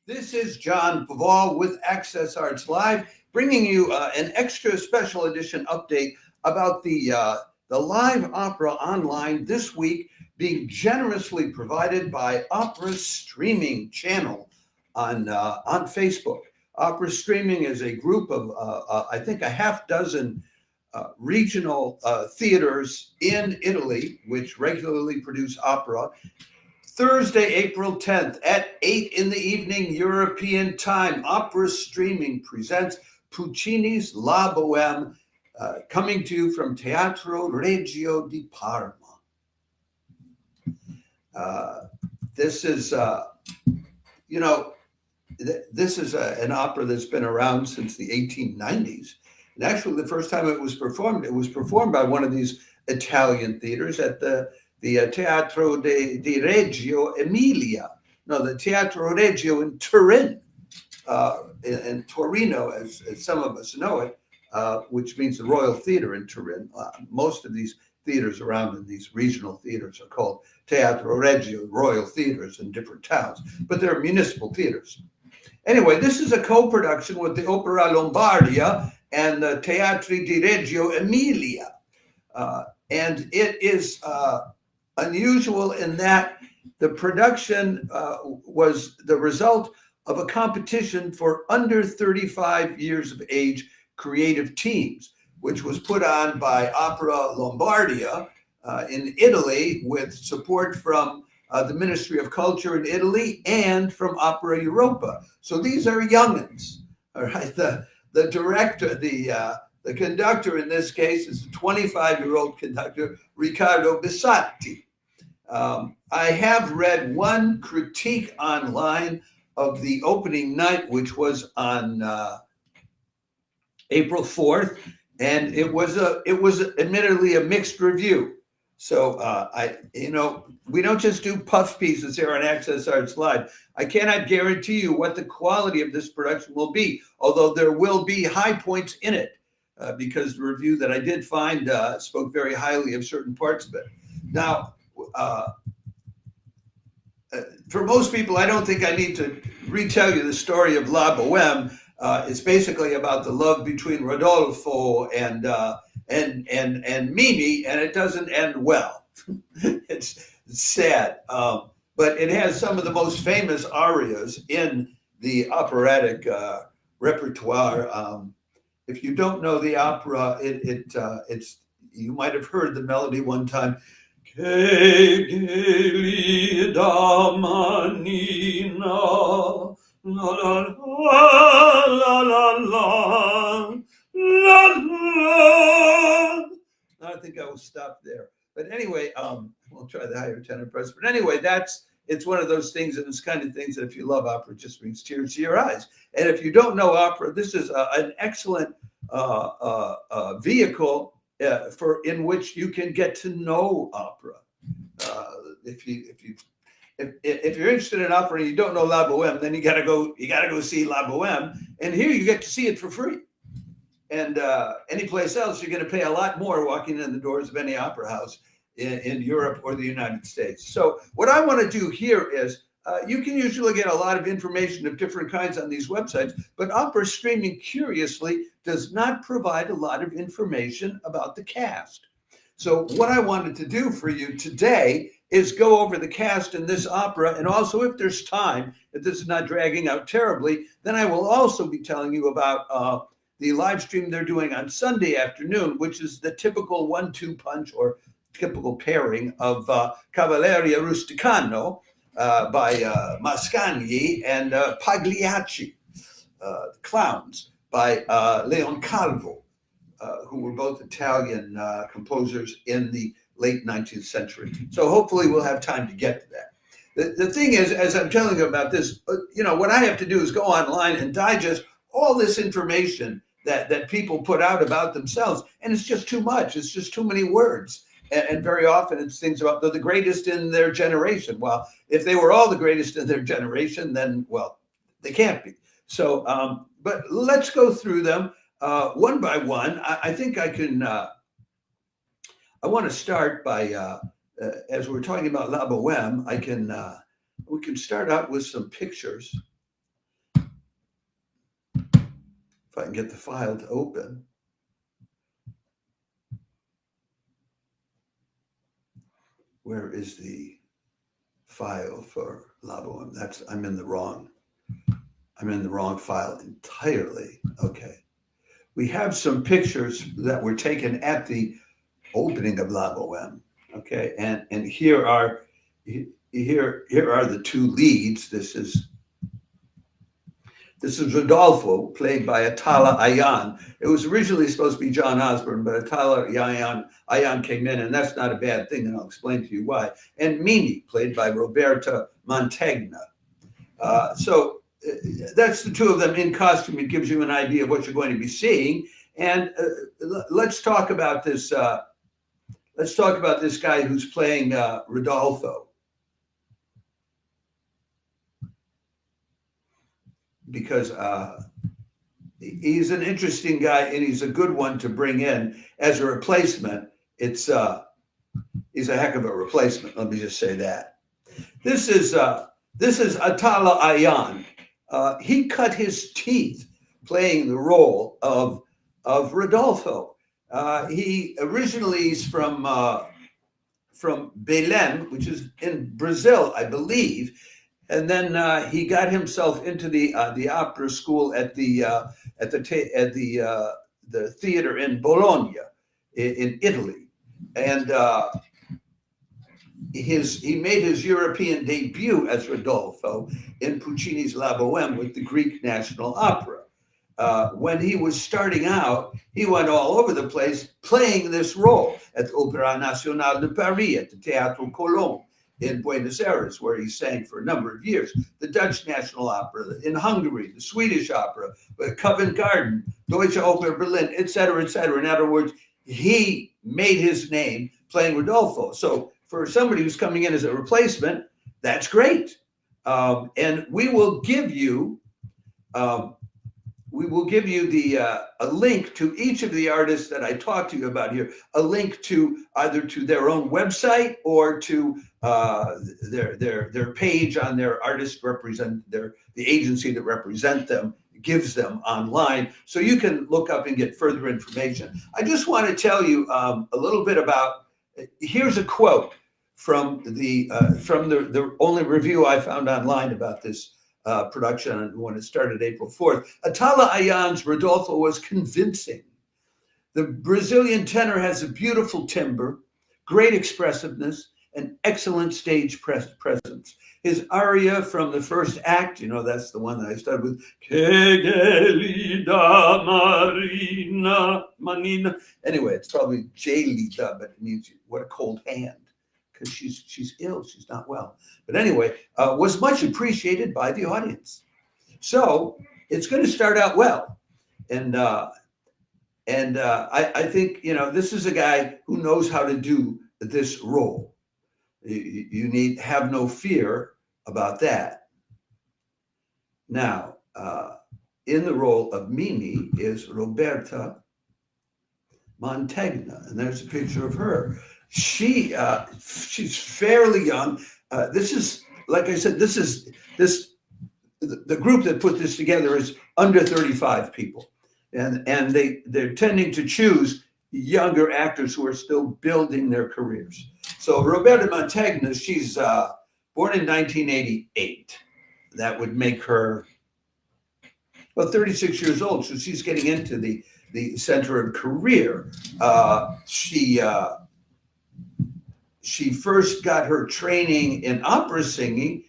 This is John Paval with Access Arts Live, bringing you an extra special edition update about the live opera online this week, being generously provided by Opera's streaming channel on Facebook. Opera Streaming is a group of I think a half dozen regional theaters in Italy, which regularly produce opera. Thursday, April 10th at 8 in the evening European time, Opera Streaming presents Puccini's La Bohème, coming to you from Teatro Regio di Parma. This is, this is an opera that's been around since the 1890s. And actually, the first time it was performed by one of these Italian theaters at the Teatro di Reggio Emilia. No, the Teatro Regio in Turin, in Torino, as some of us know it, which means the Royal Theatre in Turin. Most of these theaters around in these regional theaters are called Teatro Regio, Royal Theatres in different towns, but they're municipal theaters. Anyway, this is a co-production with the Opera Lombardia and the Teatri di Reggio Emilia. And it is unusual in that the production was the result of a competition for under 35 years of age creative teams, which was put on by Opera Lombardia in Italy with support from the Ministry of Culture in Italy and from Opera Europa. So these are youngins, all right? The director, the conductor in this case is a 25-year-old conductor, Riccardo Bisatti. I have read one critique online of the opening night, which was on April 4th, and it was admittedly a mixed review. So we don't just do puff pieces here on Access Arts Live. I cannot guarantee you what the quality of this production will be, although there will be high points in it, because the review that I did find spoke very highly of certain parts of it. Now, for most people, I don't think I need to retell you the story of La Bohème. It's basically about the love between Rodolfo and Mimì, and it doesn't end well. It's sad, but it has some of the most famous arias in the operatic repertoire. If you don't know the opera, it's you might have heard the melody one time. Che gelida manina, la la la la la la la. I think I will stop there. But anyway, we'll try the higher tenor press. But anyway, it's one of those things, and it's kind of things that if you love opera, it just brings tears to your eyes. And if you don't know opera, this is an excellent vehicle in which you can get to know opera. If you're interested in opera and you don't know La Bohème, then you gotta go see La Bohème. And here you get to see it for free. And any place else, you're going to pay a lot more walking in the doors of any opera house in Europe or the United States. So what I want to do here is, you can usually get a lot of information of different kinds on these websites, but Opera Streaming, curiously, does not provide a lot of information about the cast. So what I wanted to do for you today is go over the cast in this opera, and also, if there's time, if this is not dragging out terribly, then I will also be telling you about the live stream they're doing on Sunday afternoon, which is the typical 1-2 punch or typical pairing of Cavalleria Rusticano by Mascagni and Pagliacci, Clowns by Leon Calvo, who were both Italian composers in the late 19th century. So hopefully we'll have time to get to that. The thing is, as I'm telling you about this, what I have to do is go online and digest all this information that people put out about themselves, and it's just too much. It's just too many words. And very often it's things about they're the greatest in their generation. Well, if they were all the greatest in their generation, then, well, they can't be. So, but let's go through them one by one. I think I can, I want to start by, as we're talking about La Bohème, we can start out with some pictures. if I can get the file to open. Where is the file for La Bohème? I'm in the wrong file entirely. Okay. We have some pictures that were taken at the opening of La Bohème. Okay, and here are the two leads. This is Rodolfo, played by Atalla Ayan. It was originally supposed to be John Osborne, but Atalla Ayan came in, and that's not a bad thing, and I'll explain to you why. And Mimì, played by Roberta Mantegna. So that's the two of them in costume. It gives you an idea of what you're going to be seeing. And let's talk about this. Let's talk about this guy who's playing Rodolfo, because he's an interesting guy and he's a good one to bring in as a replacement. He's a heck of a replacement. Let me just say that. This is Atalla Ayan. He cut his teeth playing the role of Rodolfo. He originally is from Belém, which is in Brazil, I believe, and then he got himself into the opera school at the theater in Bologna, in Italy, and he made his European debut as Rodolfo in Puccini's La Bohème with the Greek National Opera. When he was starting out, he went all over the place playing this role at the Opéra National de Paris, at the Teatro Regio in Buenos Aires, where he sang for a number of years, the Dutch National Opera, in Hungary, the Swedish Opera, Covent Garden, Deutsche Oper Berlin, etc., etc. In other words, he made his name playing Rodolfo. So for somebody who's coming in as a replacement, that's great. And we will give you a link to each of the artists that I talked to you about here, a link to either to their own website or to their page on their artist the agency that represent them gives them online, so you can look up and get further information. I just want to tell you a little bit about. Here's a quote from the only review I found online about this production when it started April 4th. Atalla Ayan's Rodolfo was convincing. The Brazilian tenor has a beautiful timbre, great expressiveness, and excellent stage presence. His aria from the first act, that's the one that I started with, Que gelida marina manina. Anyway, it's probably gelida, but it means what a cold hand, because she's ill, she's not well. But anyway, was much appreciated by the audience. So it's going to start out well. And I think, this is a guy who knows how to do this role. You need have no fear about that. Now, in the role of Mimì is Roberta Mantegna, and there's a picture of her. She's fairly young. This is, like I said, the group that put this together is under 35 people, and they're tending to choose younger actors who are still building their careers. So Roberta Mantegna, she's born in 1988. That would make her 36 years old. So she's getting into the center of career. She first got her training in opera singing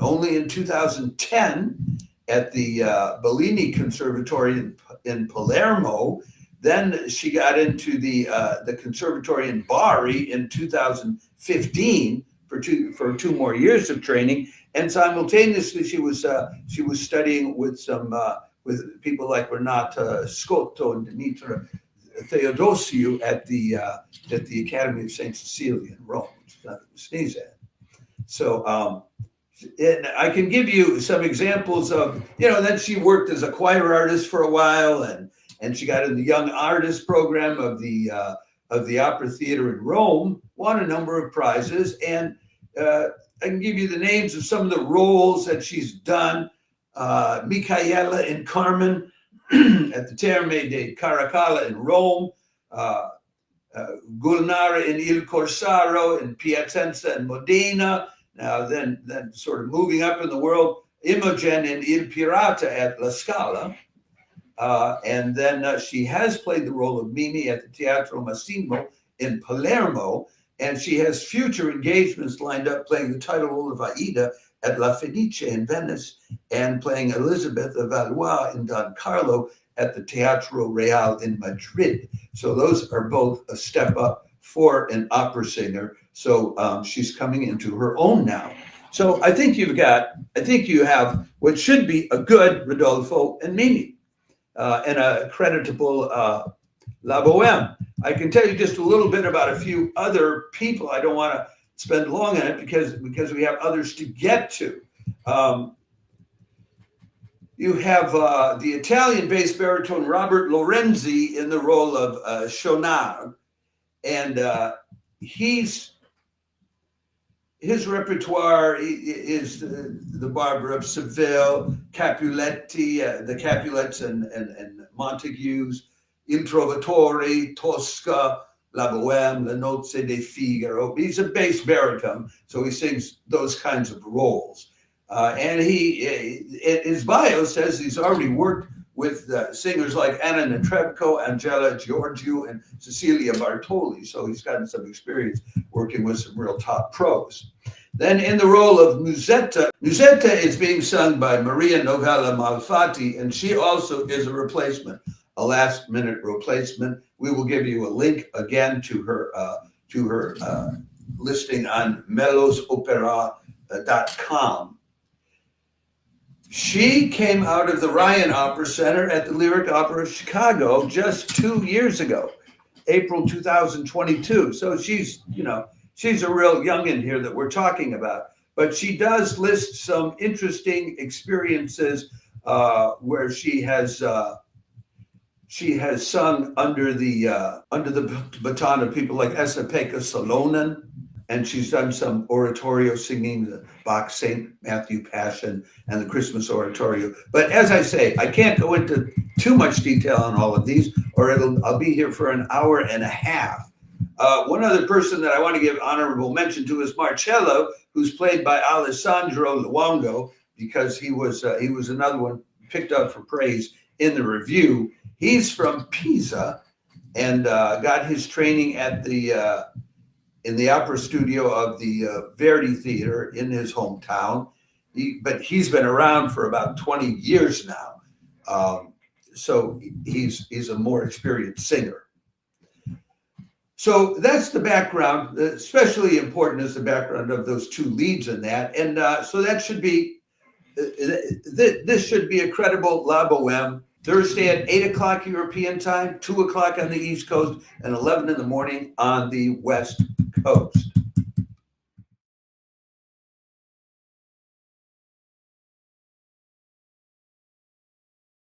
only in 2010 at the Bellini Conservatory in Palermo. Then she got into the conservatory in Bari in 2015 for two more years of training, and simultaneously she was studying with with people like Renata Scotto and Dimitra Theodosiou at the Academy of Saint Cecilia in Rome, which is nothing to sneeze at. So and I can give you some examples of, then she worked as a choir artist for a while, and she got in the Young Artist program of the Opera Theater in Rome, won a number of prizes, and I can give you the names of some of the roles that she's done. Micaela in Carmen, at the Terme de Caracalla in Rome, Gulnara in Il Corsaro, in Piacenza and Modena. Now then sort of moving up in the world, Imogen in Il Pirata at La Scala. And then she has played the role of Mimì at the Teatro Massimo in Palermo, and she has future engagements lined up playing the title role of Aida at La Fenice in Venice and playing Elizabeth of Valois in Don Carlo at the Teatro Real in Madrid. So those are both a step up for an opera singer. So she's coming into her own now. So I think you have what should be a good Rodolfo and Mimì and a creditable La Bohème. I can tell you just a little bit about a few other people. I don't want to spend long on it because we have others to get to. You have the Italian-based baritone Robert Lorenzi in the role of Schaunard, and his repertoire is the Barber of Seville, Capuletti, the Capulets and Montagues, Il Trovatore, Tosca, La Bohème, Le Nozze di Figaro. He's a bass baritone, so he sings those kinds of roles. And his bio says he's already worked with singers like Anna Netrebko, Angela Giorgio, and Cecilia Bartoli. So he's gotten some experience working with some real top pros. Then in the role of Musetta is being sung by Maria Novella Malfatti, and she also is a replacement, a last-minute replacement. We will give you a link again to her listing on melosopera.com. She came out of the Ryan Opera Center at the Lyric Opera of Chicago just 2 years ago, April 2022. So she's a real youngin' here that we're talking about. But she does list some interesting experiences where she has sung under the baton of people like Esa-Pekka Salonen, and she's done some oratorio singing, the Bach St. Matthew Passion and the Christmas Oratorio. But as I say, I can't go into too much detail on all of these, or I'll be here for an hour and a half. One other person that I want to give honorable mention to is Marcello, who's played by Alessandro Luongo, because he was another one picked up for praise in the review. He's from Pisa and got his training at in the opera studio of the Verdi Theater in his hometown. But he's been around for about 20 years now. So he's a more experienced singer. So that's the background. Especially important is the background of those two leads in that. And so that should be, this should be a credible La Bohème. Thursday at 8 o'clock European time, 2 o'clock on the East Coast, and 11 in the morning on the West Coast.